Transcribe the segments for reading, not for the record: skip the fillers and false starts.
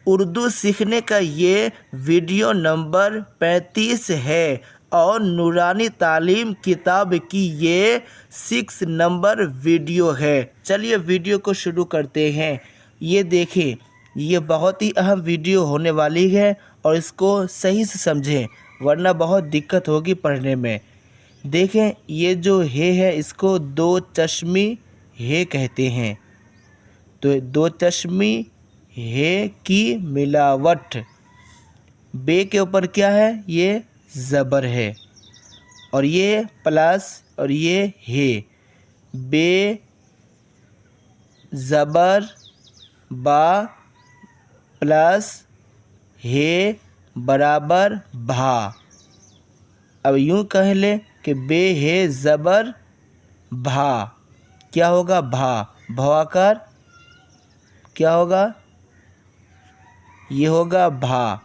उर्दू सीखने का ये वीडियो नंबर 35 है और नूरानी तालीम किताब की ये 6 नंबर वीडियो है। चलिए वीडियो को शुरू करते हैं। ये देखें, ये बहुत ही अहम वीडियो होने वाली है और इसको सही से समझें वरना बहुत दिक्कत होगी पढ़ने में। देखें, ये जो है इसको दो चश्मी हे कहते हैं। तो दो चश्मी हे की मिलावट। बे के ऊपर क्या है? ये ज़बर है और ये प्लस और ये हे। बे ज़बर बा प्लस हे बराबर भा। अब यूँ कह ले कि बे हे ज़बर भा, क्या होगा? भा। भवाकार क्या होगा? ये होगा भा।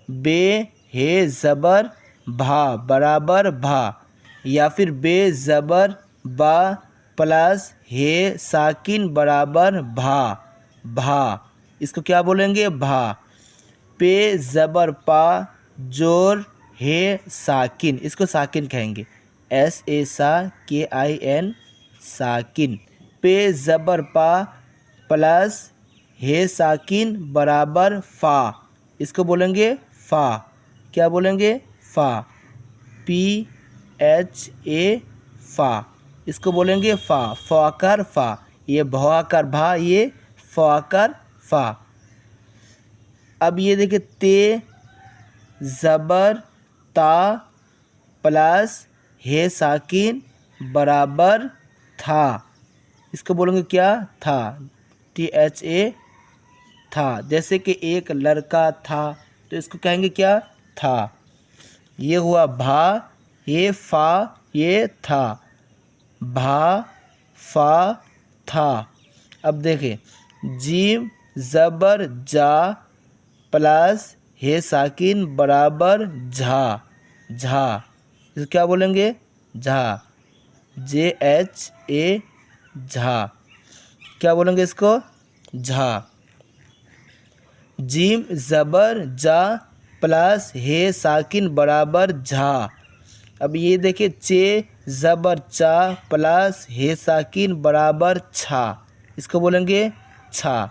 बे हे ज़बर भा बराबर भा, या फिर बे ज़बर बा प्लस हे साकिन बराबर भा। भा, इसको क्या बोलेंगे? भा। पे ज़बर पा जोर हे साकिन, इसको साकिन कहेंगे। SAKIN साकिन। पे ज़बर पा प्लस हे साकिन बराबर फ़ा, इसको बोलेंगे फ़ा। क्या बोलेंगे? फ़ा। PHA फ़ा, इसको बोलेंगे फ़ा। फ़ाकार फ़ा, ये भवाकार भा, ये फ़ाकार फ़ा। अब ये देखिए, ते ज़बर ता प्लस हे साकिन बराबर था, इसको बोलेंगे क्या? था। THA था। जैसे कि एक लड़का था तो इसको कहेंगे क्या? था। ये हुआ भा, ये फ़ा, ये था। भा फ़ा था। अब देखें, जीम ज़बर जा प्लस हे साकिन बराबर झा। झा, इसको क्या बोलेंगे? झा। JHA झा, क्या बोलेंगे इसको? झा। जीम ज़बर जा प्लस हे साकिन बराबर झा। अब ये देखिए, चे ज़बर चा प्लस हे साकिन बराबर छा, इसको बोलेंगे छा।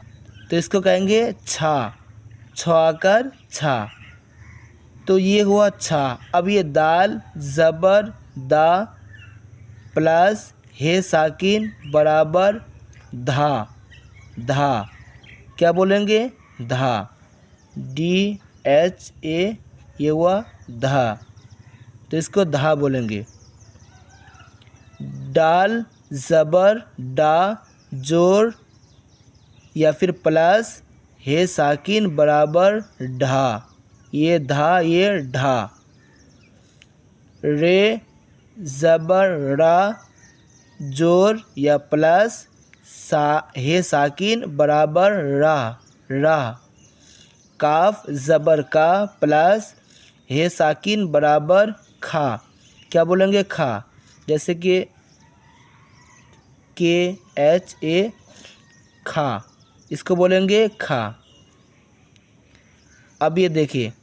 तो इसको कहेंगे छा। छाकर छा। तो ये हुआ छा। अब ये दाल ज़बर दा प्लस हे साकिन बराबर धा। धा, क्या बोलेंगे? धा। DHA, ये हुआ धा, तो इसको धा बोलेंगे। डाल ज़बर डा जोर या फिर प्लस हे साकिन बराबर ढा, ये धा, ये ढा। रे ज़बर रा जोर या प्लस हे साकिन बराबर रा। रा। काफ ज़बर का प्लस हे साकिन बराबर खा, क्या बोलेंगे? खा। जैसे कि KHA खा, इसको बोलेंगे खा। अब ये देखिए,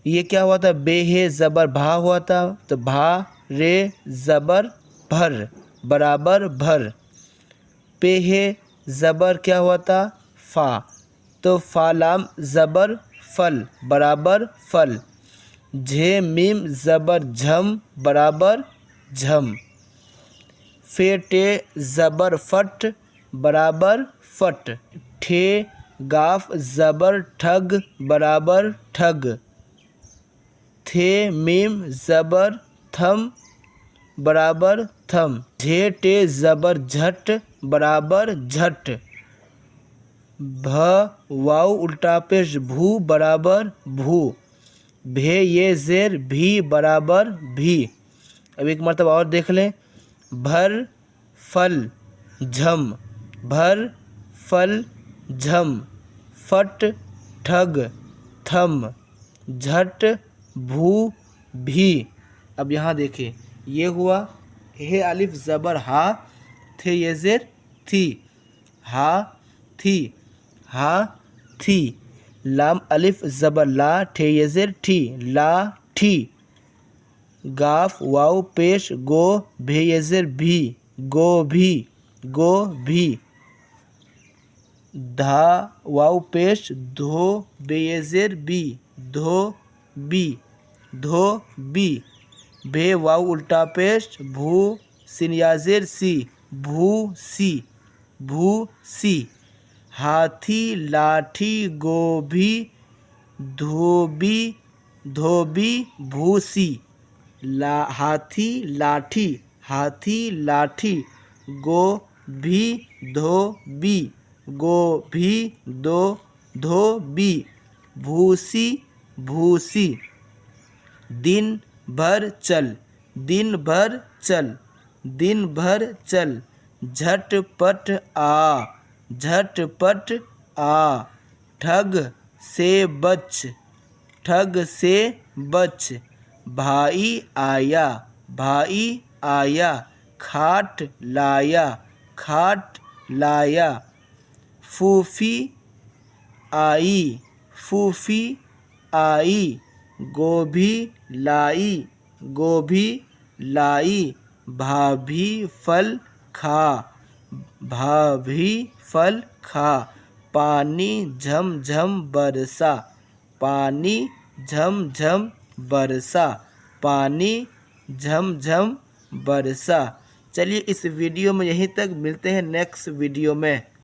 ये क्या हुआ था? बे हे ज़बर भा हुआ था, तो भा रे ज़बर भर बराबर भर। पे हे ज़बर क्या हुआ था? फ़ा, तो फ़ा लाम ज़बर फल बराबर फल। झे मीम ज़बर झम बराबर झम। फे टे ज़बर फट बराबर फट। ठे गाफ ज़बर ठग बराबर ठग। थे मीम ज़बर थम बराबर थम। झे टे ज़बर झट बराबर झट। भ वाव उल्टा पेश भू बराबर भू। भे ये ज़ेर भी बराबर भी। अब एक मरतबा और देख लें। भर फल झम। भर फल झम। फट ठग थम। झट भू भी। अब यहाँ देखिए, ये हुआ हे अलिफ ज़बर हा, थे ये ज़ेर थी। हा थी। हा थी। लाम अलिफ ज़बर ला ठे ये ज़ेर ठी ला ठी। गाफ वाव पेश गो भे ये ज़ेर भी गो भी गो भी। धा वाव पेश धो बे ये ज़ेर बी धो बी धो बी। भे वाव उल्टा पेश भू सिन या ज़ेर सी भू सी भू सी। हाथी लाठी गोभी धोबी धोबी भूसी। हाथी लाठी गोभी धोबी गोभी धोबी भूसी भूसी। दिन भर चल दिन भर चल दिन भर चल। झटपट आ ठग से बच। भाई आया खाट लाया। फूफी आई गोभी लाई। भाभी फल खा। पानी झमझम बरसा पानी झमझम बरसा। चलिए इस वीडियो में यहीं तक, मिलते हैं नेक्स्ट वीडियो में।